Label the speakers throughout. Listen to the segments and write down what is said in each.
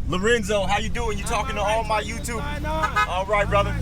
Speaker 1: Lorenzo, how you doing? You talking to all my YouTube? All right, brother.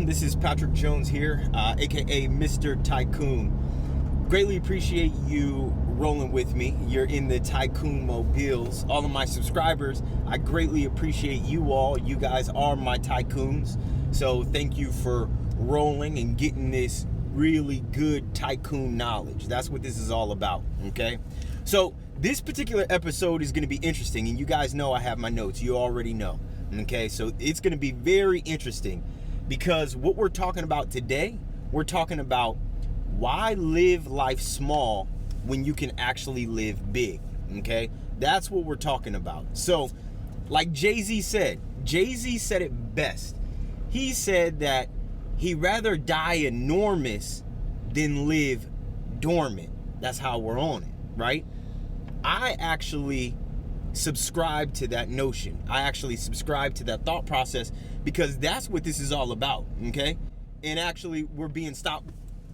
Speaker 1: This is Patrick Jones here, aka Mr. Tycoon. Greatly appreciate you rolling with me. You're in the Tycoon Mobiles. All of my subscribers, I greatly appreciate you all. You guys are my tycoons. So thank you for rolling and getting this really good tycoon knowledge. That's what this is all about, okay? So this particular episode is going to be interesting, and you guys know I have my notes. You already know, okay? So it's going to be very interesting. Because what we're talking about today, we're talking about why live life small when you can actually live big, okay? That's what we're talking about. So, like Jay-Z said it best. He said that he'd rather die enormous than live dormant. That's how we're on it, right? I actually subscribe to that notion. I actually subscribe to that thought process because that's what this is all about, okay? And actually, we're being stopped.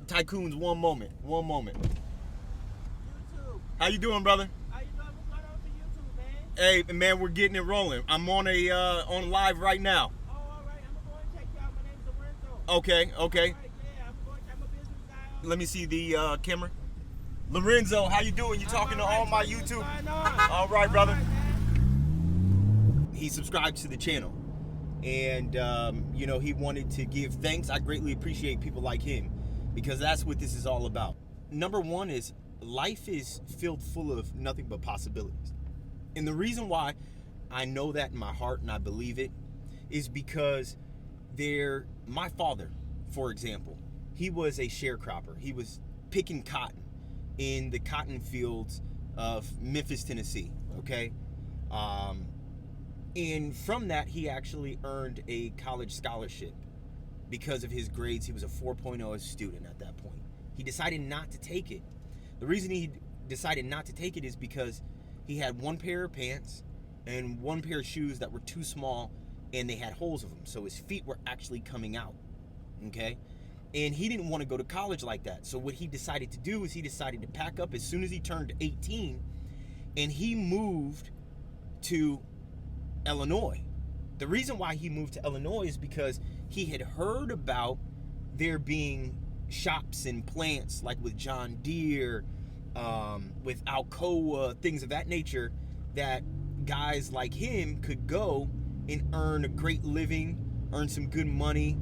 Speaker 1: Tycoons, one moment.
Speaker 2: YouTube.
Speaker 1: How you doing, brother?
Speaker 2: How you doing? What's going on for YouTube, man?
Speaker 1: Hey, man, we're getting it rolling. I'm on on live right now.
Speaker 2: Oh, all right. I'm going to go and check you out. My name's Lorenzo.
Speaker 1: Okay.
Speaker 2: All right, yeah, I'm a business guy.
Speaker 1: Let me see the camera. Lorenzo, how you doing? You talking to all my YouTube? All right, brother. He subscribed to the channel, and he wanted to give thanks. I greatly appreciate people like him because that's what this is all about. Number one is life is filled full of nothing but possibilities, and the reason why I know that in my heart and I believe it is because my father, for example, he was a sharecropper. He was picking cotton in the cotton fields of Memphis, Tennessee, okay? And from that, he actually earned a college scholarship because of his grades. He was a 4.0 student at that point. He decided not to take it. The reason he decided not to take it is because he had one pair of pants and one pair of shoes that were too small and they had holes in them. So his feet were actually coming out, okay? And he didn't want to go to college like that. So what he decided to do is he decided to pack up as soon as he turned 18, and he moved to Illinois. The reason why he moved to Illinois is because he had heard about there being shops and plants like with John Deere, with Alcoa, things of that nature, that guys like him could go and earn a great living, earn some good money,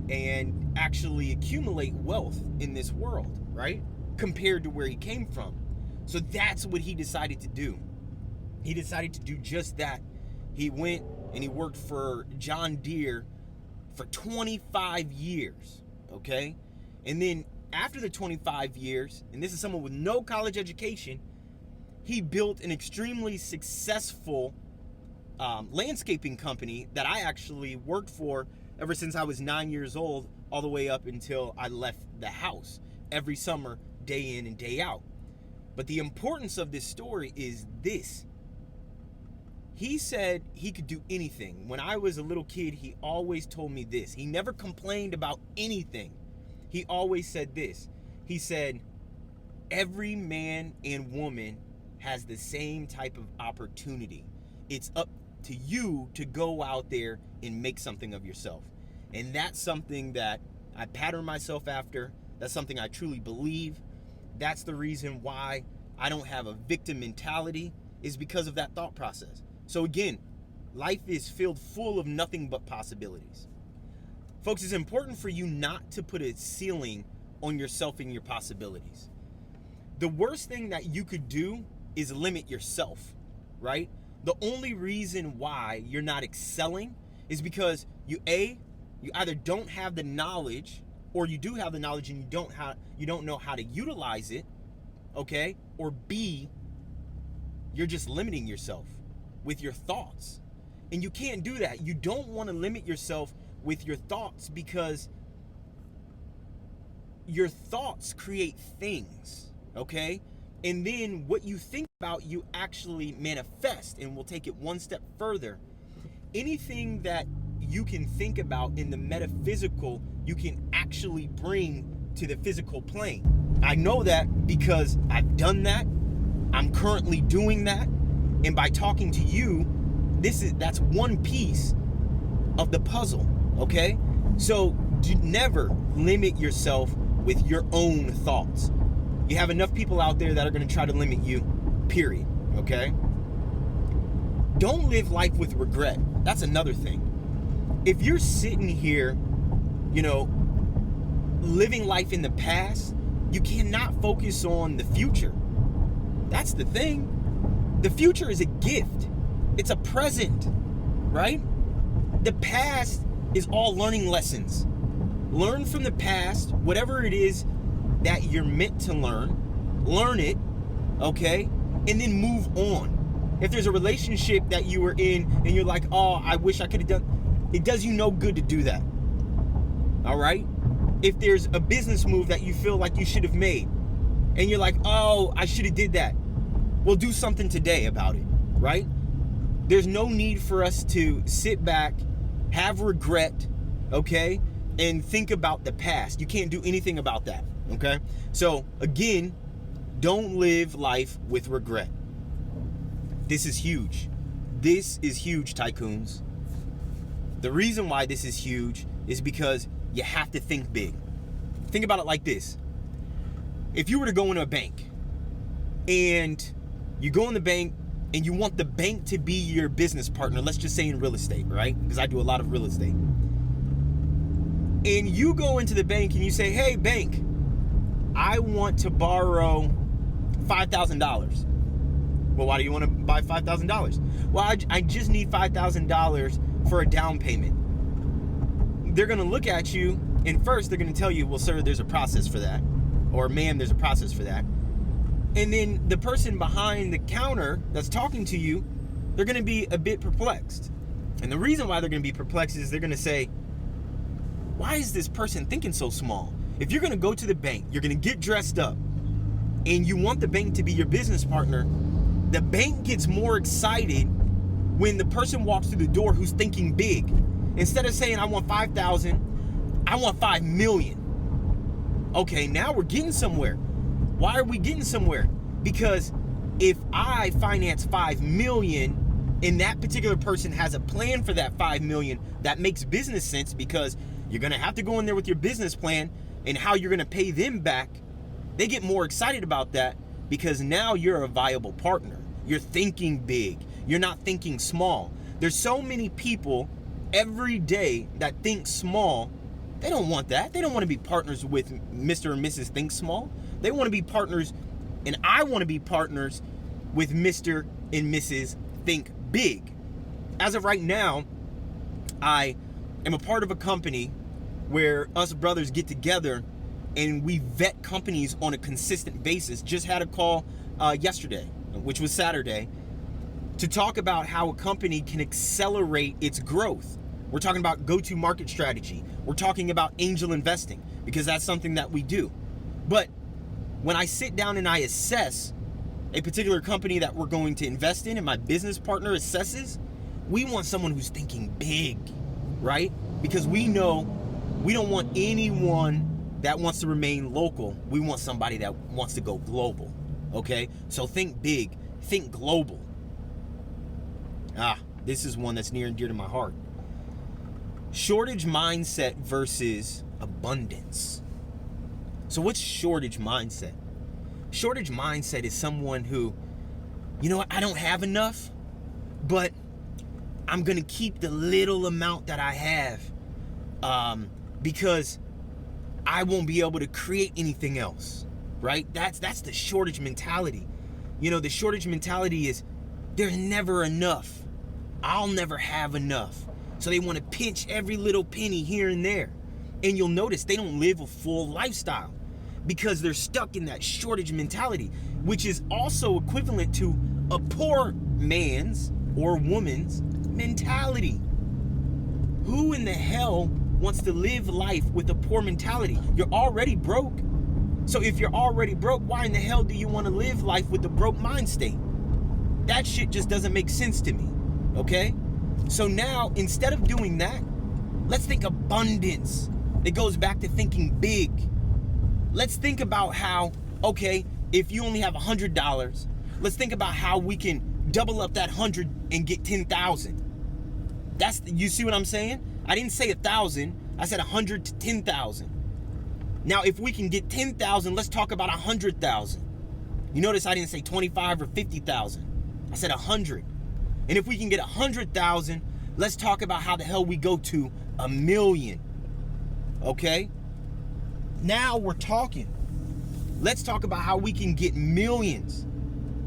Speaker 1: and actually accumulate wealth in this world, right? Compared to where he came from. So that's what he decided to do. He decided to do just that. He went and he worked for John Deere for 25 years, okay? And then after the 25 years, and this is someone with no college education, he built an extremely successful landscaping company that I actually worked for ever since I was 9 years old, all the way up until I left the house every summer, day in and day out. But the importance of this story is this. He said he could do anything. When I was a little kid, he always told me this. He never complained about anything. He always said this. He said, every man and woman has the same type of opportunity. It's up to you to go out there and make something of yourself. And that's something that I pattern myself after. That's something I truly believe. That's the reason why I don't have a victim mentality, is because of that thought process. So again, life is filled full of nothing but possibilities. Folks, it's important for you not to put a ceiling on yourself and your possibilities. The worst thing that you could do is limit yourself, right? The only reason why you're not excelling is because you either don't have the knowledge, or you do have the knowledge and you don't know how to utilize it, okay? Or B, you're just limiting yourself with your thoughts. And you can't do that. You don't want to limit yourself with your thoughts, because your thoughts create things, okay? And then what you think about, you actually manifest. And we'll take it one step further. Anything that you can think about in the metaphysical, you can actually bring to the physical plane. I know that because I've done that. I'm currently doing that. And by talking to you, that's one piece of the puzzle, okay? So do never limit yourself with your own thoughts. You have enough people out there that are going to try to limit you, period, okay? Don't live life with regret. That's another thing. If you're sitting here, living life in the past, you cannot focus on the future. That's the thing. The future is a gift. It's a present, right? The past is all learning lessons. Learn from the past, whatever it is that you're meant to learn it, okay? And then move on. If there's a relationship that you were in and you're like, oh, I wish I could have done, it does you no good to do that. All right? If there's a business move that you feel like you should have made and you're like, oh, I should have did that. Well, do something today about it, right? There's no need for us to sit back, have regret, okay? And think about the past. You can't do anything about that, okay? So again, don't live life with regret. This is huge. This is huge, tycoons. The reason why this is huge is because you have to think big. Think about it like this. If you were to go into a bank and you go in the bank and you want the bank to be your business partner, let's just say in real estate, right? Because I do a lot of real estate. And you go into the bank and you say, hey, bank, I want to borrow $5,000. Well, why do you want to buy $5,000? Well, I just need $5,000 for a down payment. They're going to look at you, and first they're going to tell you, well, sir, there's a process for that. Or, ma'am, there's a process for that. And then the person behind the counter that's talking to you, they're going to be a bit perplexed. And the reason why they're going to be perplexed is they're going to say, why is this person thinking so small? If you're going to go to the bank, you're going to get dressed up, and you want the bank to be your business partner, the bank gets more excited when the person walks through the door who's thinking big. Instead of saying, I want 5,000, I want 5 million. Okay, now we're getting somewhere. Why are we getting somewhere? Because if I finance 5 million and that particular person has a plan for that 5 million, that makes business sense, because you're going to have to go in there with your business plan and how you're going to pay them back. They get more excited about that because now you're a viable partner. You're thinking big. You're not thinking small. There's so many people every day that think small. They don't want that. They don't want to be partners with Mr. and Mrs. Think Small. They want to be partners, and I want to be partners with Mr. and Mrs. Think Big. As of right now, I am a part of a company where us brothers get together and we vet companies on a consistent basis. Just had a call yesterday, which was Saturday, to talk about how a company can accelerate its growth. We're talking about go-to-market strategy. We're talking about angel investing, because that's something that we do. But when I sit down and I assess a particular company that we're going to invest in, and my business partner assesses, we want someone who's thinking big, right? Because we know we don't want anyone that wants to remain local. We want somebody that wants to go global, okay? So think big, think global. This is one that's near and dear to my heart. Shortage mindset versus abundance. So what's shortage mindset? Shortage mindset is someone who, you know what, I don't have enough, but I'm going to keep the little amount that I have because I won't be able to create anything else, right? That's the shortage mentality. You know, the shortage mentality is there's never enough. I'll never have enough. So they want to pinch every little penny here and there. And you'll notice they don't live a full lifestyle because they're stuck in that shortage mentality, which is also equivalent to a poor man's or woman's mentality. Who in the hell wants to live life with a poor mentality? You're already broke. So if you're already broke, why in the hell do you want to live life with a broke mind state? That shit just doesn't make sense to me, okay? So now, instead of doing that, let's think abundance. It goes back to thinking big. Let's think about how, okay, if you only have $100, let's think about how we can double up that 100 and get 10,000. You see what I'm saying? I didn't say 1,000, I said 100 to 10,000. Now, if we can get 10,000, let's talk about 100,000. You notice I didn't say 25 or 50,000. I said 100. And if we can get 100,000, let's talk about how the hell we go to 1 million. Okay? Now we're talking. Let's talk about how we can get millions.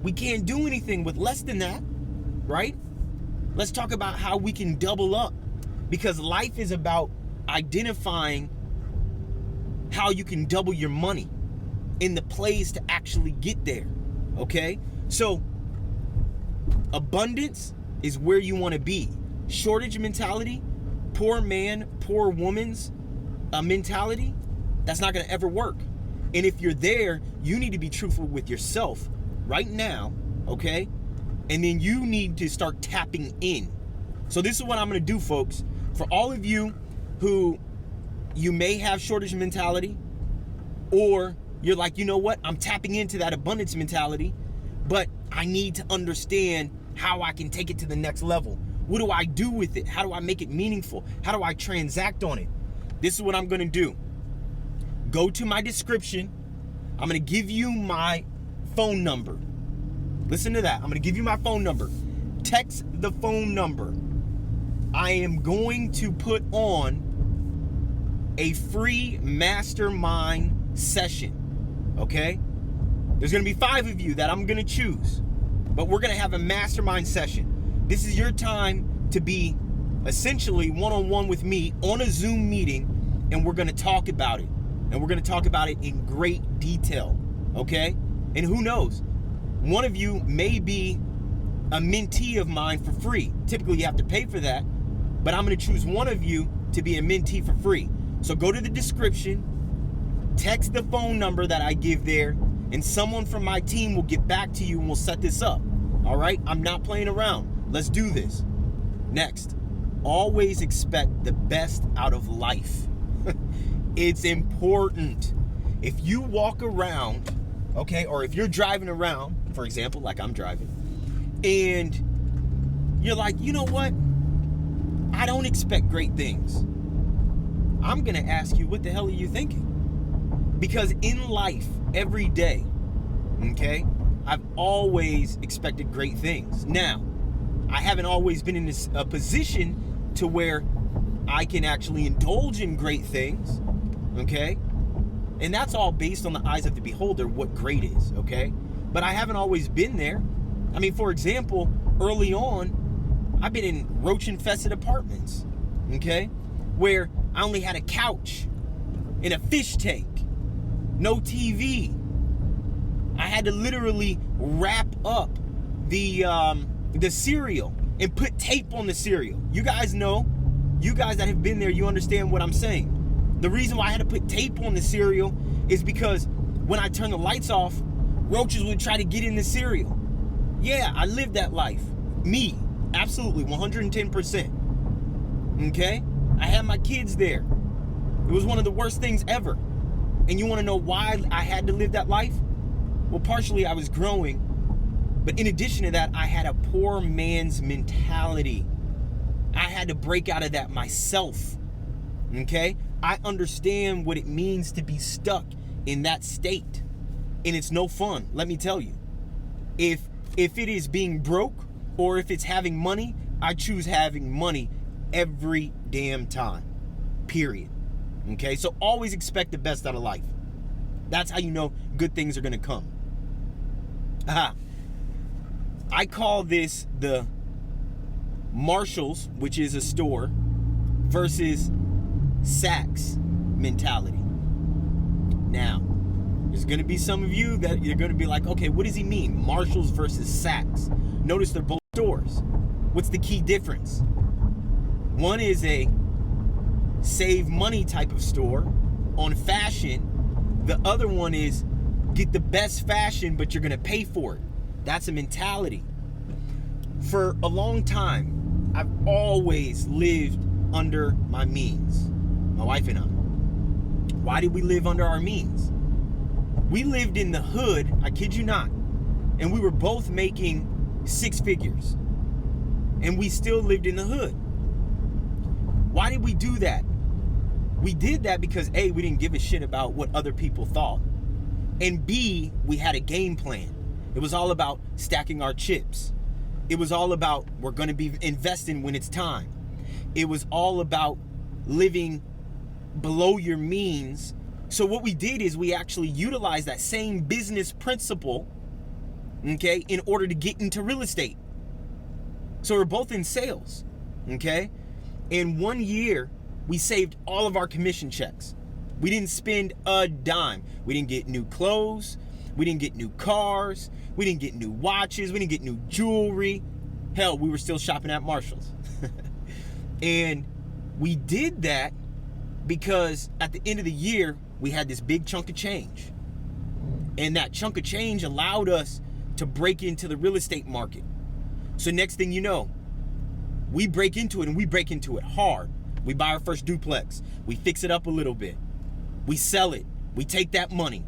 Speaker 1: We can't do anything with less than that, right? Let's talk about how we can double up, because life is about identifying how you can double your money in the plays to actually get there, okay? So abundance is where you want to be. Shortage mentality, poor man, poor woman's mentality, that's not going to ever work. And if you're there, you need to be truthful with yourself right now, okay? And then you need to start tapping in. So this is what I'm going to do, folks. For all of you who you may have shortage mentality, or you're like, you know what, I'm tapping into that abundance mentality, but I need to understand how I can take it to the next level. What do I do with it? How do I make it meaningful? How do I transact on it? This is what I'm going to do. Go to my description. I'm going to give you my phone number. Listen to that. I'm going to give you my phone number. Text the phone number. I am going to put on a free mastermind session. Okay? There's going to be 5 of you that I'm going to choose. But we're going to have a mastermind session. This is your time to be essentially one-on-one with me on a Zoom meeting, and we're going to talk about it. And we're going to talk about it in great detail. Okay? And who knows? One of you may be a mentee of mine for free. Typically, you have to pay for that. But I'm going to choose one of you to be a mentee for free. So go to the description, text the phone number that I give there, and someone from my team will get back to you and we'll set this up. All right? I'm not playing around. Let's do this. Next, always expect the best out of life. It's important. If you walk around, okay, or if you're driving around, for example, like I'm driving, and you're like, you know what? I don't expect great things. I'm going to ask you, what the hell are you thinking? Because in life, every day, okay, I've always expected great things. Now, I haven't always been in a position to where I can actually indulge in great things, okay? And that's all based on the eyes of the beholder, what great is, okay? But I haven't always been there. I mean, for example, early on, I've been in roach-infested apartments, okay? Where I only had a couch and a fish tank, no TV. I had to literally wrap up the cereal and put tape on the cereal. You guys know, you guys that have been there, you understand what I'm saying. The reason why I had to put tape on the cereal is because when I turn the lights off, roaches would try to get in the cereal. Yeah, I lived that life. Me, absolutely, 110%. Okay? I had my kids there. It was one of the worst things ever. And you want to know why I had to live that life? Well, partially I was growing, but in addition to that, I had a poor man's mentality. I had to break out of that myself. Okay? I understand what it means to be stuck in that state. And it's no fun, let me tell you. If it is being broke or if it's having money, I choose having money every damn time. Period. Okay? So always expect the best out of life. That's how you know good things are going to come. I call this the Marshalls, which is a store, versus Saks mentality. Now, there's going to be some of you that you're going to be like, okay, what does he mean? Marshalls versus Saks. Notice they're both stores. What's the key difference? One is a save money type of store on fashion. The other one is get the best fashion, but you're going to pay for it. That's a mentality. For a long time, I've always lived under my means, my wife and I. Why did we live under our means? We lived in the hood, I kid you not, and we were both making 6 figures. And we still lived in the hood. Why did we do that? We did that because A, we didn't give a shit about what other people thought. And B, we had a game plan. It was all about stacking our chips. It was all about we're going to be investing when it's time. It was all about living below your means. So what we did is we actually utilized that same business principle, okay, in order to get into real estate. So we're both in sales, okay? In 1 year, we saved all of our commission checks. We didn't spend a dime. We didn't get new clothes. We didn't get new cars. We didn't get new watches. We didn't get new jewelry. Hell, we were still shopping at Marshall's. And we did that because at the end of the year, we had this big chunk of change. And that chunk of change allowed us to break into the real estate market. So next thing you know, we break into it, and we break into it hard. We buy our first duplex. We fix it up a little bit. We sell it. We take that money.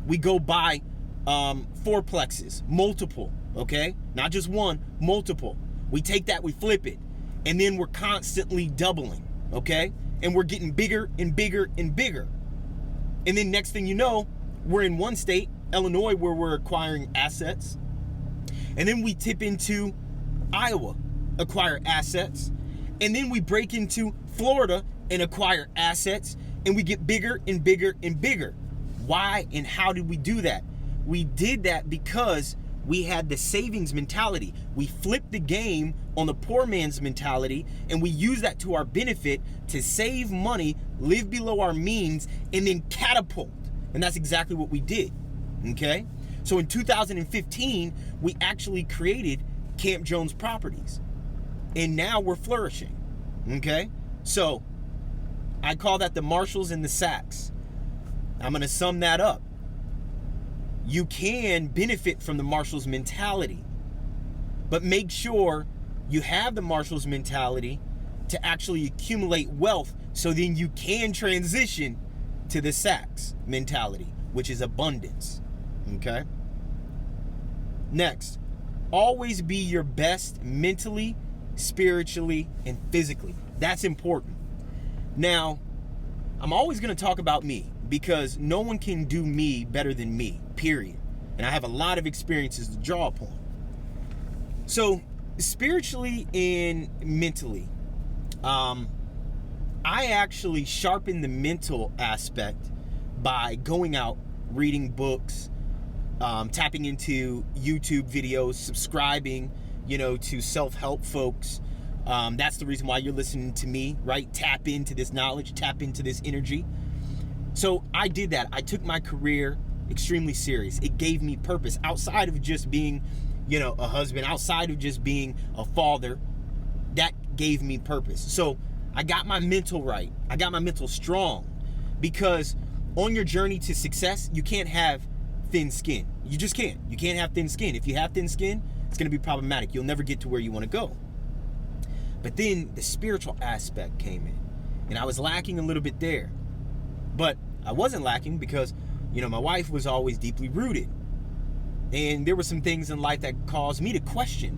Speaker 1: We go buy fourplexes, multiple, okay? Not just one, multiple. We take that, we flip it. And then we're constantly doubling, okay? And we're getting bigger and bigger and bigger. And then next thing you know, we're in one state, Illinois, where we're acquiring assets. And then we tip into Iowa, acquire assets. And then we break into Florida and acquire assets. And we get bigger and bigger and bigger. Why and how did we do that? We did that because we had the savings mentality. We flipped the game on the poor man's mentality, and we use that to our benefit to save money, live below our means, and then catapult. And that's exactly what we did, okay? So in 2015, we actually created Camp Jones Properties, and now we're flourishing, okay? So I call that the Marshalls and the Sacks. I'm going to sum that up. You can benefit from the Marshalls mentality, but make sure you have the Marshalls mentality to actually accumulate wealth, so then you can transition to the Sacks mentality, which is abundance, okay? Next, always be your best mentally, spiritually, and physically. That's important. Now, I'm always going to talk about me because no one can do me better than me, period. And I have a lot of experiences to draw upon. So, spiritually and mentally, I actually sharpen the mental aspect by going out, reading books, tapping into YouTube videos, subscribing, to self-help folks. That's the reason why you're listening to me, right? Tap into this knowledge, tap into this energy. So I did that. I took my career extremely serious. It gave me purpose outside of just being, a husband, outside of just being a father. That gave me purpose. So I got my mental right. I got my mental strong, because on your journey to success, you can't have thin skin. You just can't. You can't have thin skin. If you have thin skin, it's going to be problematic. You'll never get to where you want to go. But then the spiritual aspect came in, and I was lacking a little bit there. But I wasn't lacking because, my wife was always deeply rooted. And there were some things in life that caused me to question,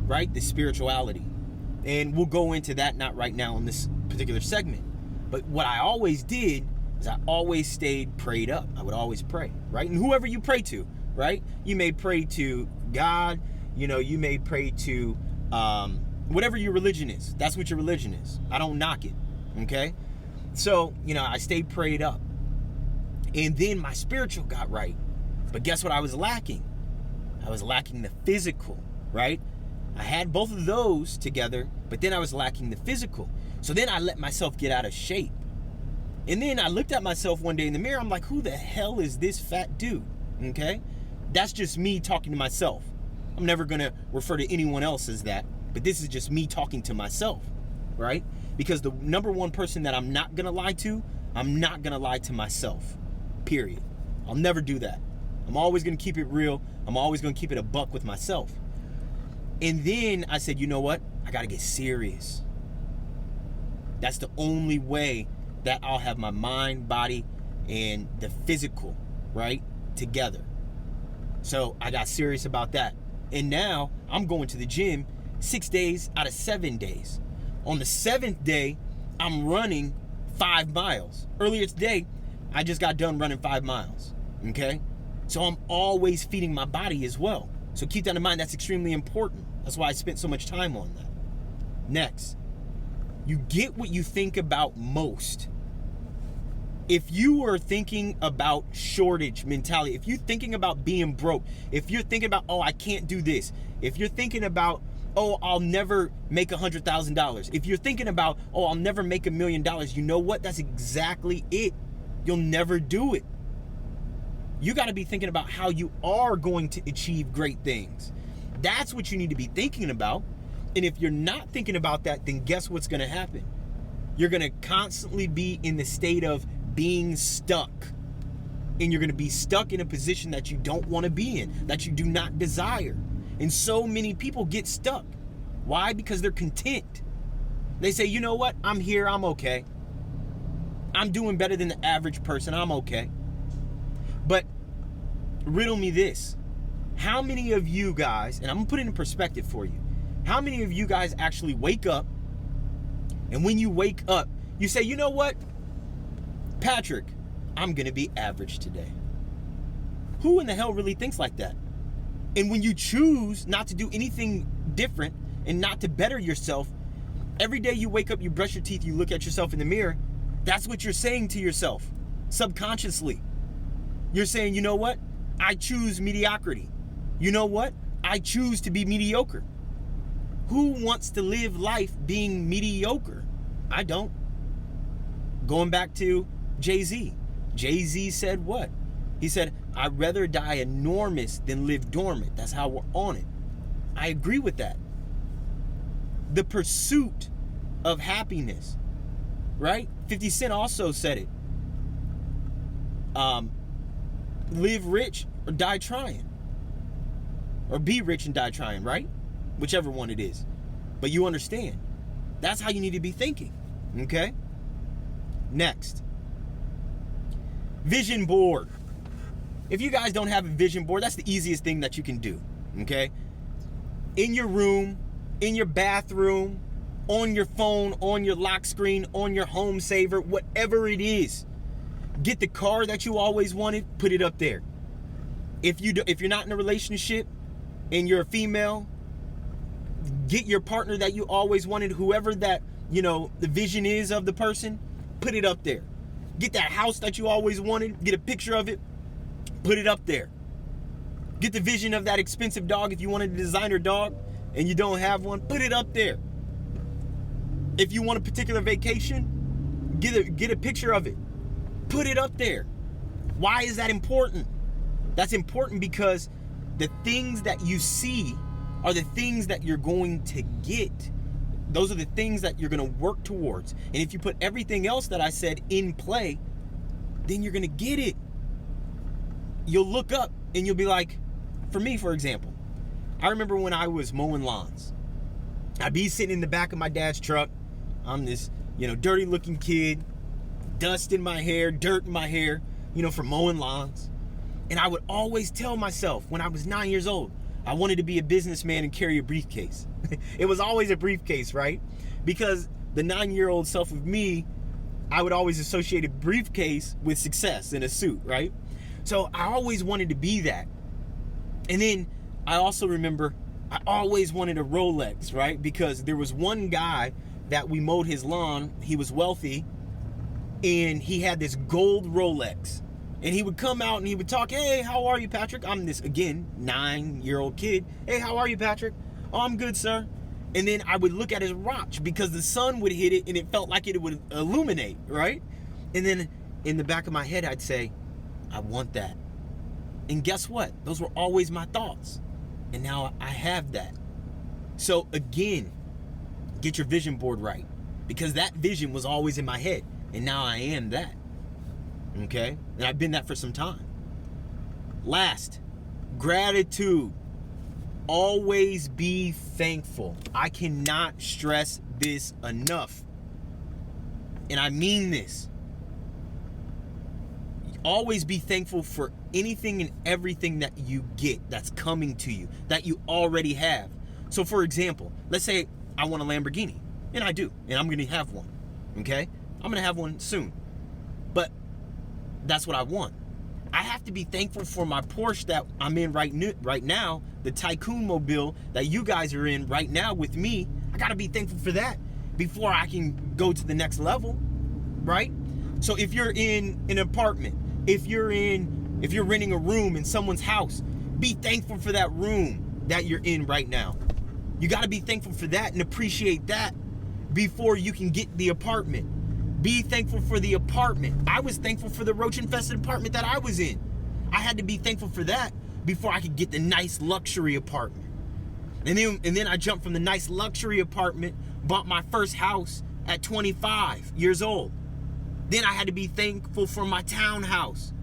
Speaker 1: right, the spirituality. And we'll go into that not right now in this particular segment. But what I always did is I always stayed prayed up. I would always pray, right? And whoever you pray to, right? You may pray to God, you may pray to whatever your religion is. That's what your religion is. I don't knock it, okay? So, I stayed prayed up. And then my spiritual got right. But guess what I was lacking? I was lacking the physical, right? I had both of those together, but then I was lacking the physical. So then I let myself get out of shape. And then I looked at myself one day in the mirror. I'm like, who the hell is this fat dude? Okay? That's just me talking to myself. I'm never going to refer to anyone else as that, but this is just me talking to myself, right? Because the number one person that I'm not going to lie to, I'm not going to lie to myself, period. I'll never do that. I'm always going to keep it real. I'm always going to keep it a buck with myself. And then I said, you know what? I got to get serious. That's the only way that I'll have my mind, body, and the physical, right, together. So I got serious about that. And now I'm going to the gym 6 days out of 7 days. On the 7th day, I'm running 5 miles. Earlier today, I just got done running 5 miles, okay? So I'm always feeding my body as well. So keep that in mind. That's extremely important. That's why I spent so much time on that. Next, you get what you think about most. If you are thinking about shortage mentality, if you're thinking about being broke, if you're thinking about, oh, I can't do this, if you're thinking about, oh, I'll never make $100,000, if you're thinking about, oh, I'll never make $1 million, you know what? That's exactly it. You'll never do it. You got to be thinking about how you are going to achieve great things. That's what you need to be thinking about. And if you're not thinking about that, then guess what's going to happen? You're going to constantly be in the state of being stuck. And you're going to be stuck in a position that you don't want to be in, that you do not desire. And so many people get stuck. Why? Because they're content. They say, you know what? I'm here. I'm okay. I'm doing better than the average person. I'm okay. But riddle me this. How many of you guys, and I'm going to put it in perspective for you. How many of you guys actually wake up, and when you wake up, you say, you know what? Patrick, I'm going to be average today. Who in the hell really thinks like that? And when you choose not to do anything different and not to better yourself, every day you wake up, you brush your teeth, you look at yourself in the mirror, that's what you're saying to yourself subconsciously. You're saying, you know what? I choose mediocrity. You know what? I choose to be mediocre. Who wants to live life being mediocre? I don't. Going back to Jay-Z. Jay-Z said what? He said, I'd rather die enormous than live dormant. That's how we're on it. I agree with that. The pursuit of happiness, right? 50 Cent also said it. Live rich or die trying. Or be rich and die trying, right? Whichever one it is. But you understand. That's how you need to be thinking. Okay? Next. Vision board. If you guys don't have a vision board, that's the easiest thing that you can do. Okay? In your room, in your bathroom, on your phone, on your lock screen, on your home saver, whatever it is. Get the car that you always wanted, put it up there. If you're not in a relationship and you're a female, get your partner that you always wanted, whoever that, the vision is of the person, put it up there. Get that house that you always wanted, get a picture of it, put it up there. Get the vision of that expensive dog if you wanted a designer dog and you don't have one, put it up there. If you want a particular vacation, get a picture of it. Put it up there. Why is that important? That's important because the things that you see are the things that you're going to get. Those are the things that you're going to work towards. And if you put everything else that I said in play, then you're going to get it. You'll look up and you'll be like, for me, for example, I remember when I was mowing lawns. I'd be sitting in the back of my dad's truck. I'm this, dirty looking kid, dust in my hair, dirt in my hair, from mowing lawns. And I would always tell myself when I was 9 years old, I wanted to be a businessman and carry a briefcase. It was always a briefcase, right? Because the 9-year-old self of me, I would always associate a briefcase with success in a suit, right? So I always wanted to be that. And then I also remember I always wanted a Rolex, right? Because there was one guy that we mowed his lawn. He was wealthy. And he had this gold Rolex. And he would come out and he would talk, hey, how are you, Patrick? I'm this, again, 9-year-old kid. Hey, how are you, Patrick? Oh, I'm good, sir. And then I would look at his watch because the sun would hit it and it felt like it would illuminate, right? And then in the back of my head, I'd say, I want that. And guess what? Those were always my thoughts. And now I have that. So again, get your vision board right, because that vision was always in my head, and now I am that. Okay? And I've been that for some time. Last, gratitude. Always be thankful. I cannot stress this enough. And I mean this. Always be thankful for anything and everything that you get that's coming to you, that you already have. So for example, let's say I want a Lamborghini, and I do, and I'm going to have one. Okay? I'm going to have one soon. But that's what I want. I have to be thankful for my Porsche that I'm in right now, the Tycoon Mobile that you guys are in right now with me. I got to be thankful for that before I can go to the next level, right? So if you're in an apartment, if you're renting a room in someone's house, be thankful for that room that you're in right now. You got to be thankful for that and appreciate that before you can get the apartment. Be thankful for the apartment. I was thankful for the roach-infested apartment that I was in. I had to be thankful for that before I could get the nice luxury apartment. And then I jumped from the nice luxury apartment, bought my first house at 25 years old. Then I had to be thankful for my townhouse,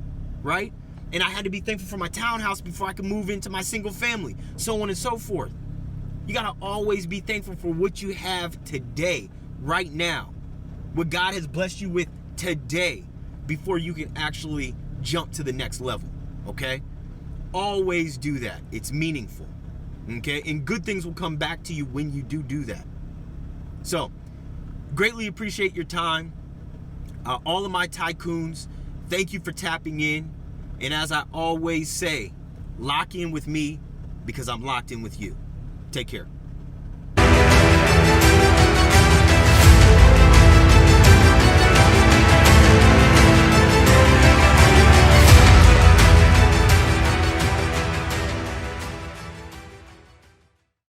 Speaker 1: right? And I had to be thankful for my townhouse before I could move into my single family, so on and so forth. You gotta always be thankful for what you have today, right now. What God has blessed you with today before you can actually jump to the next level, okay? Always do that. It's meaningful, okay? And good things will come back to you when you do that. So, greatly appreciate your time. All of my tycoons, thank you for tapping in. And as I always say, lock in with me because I'm locked in with you. Take care.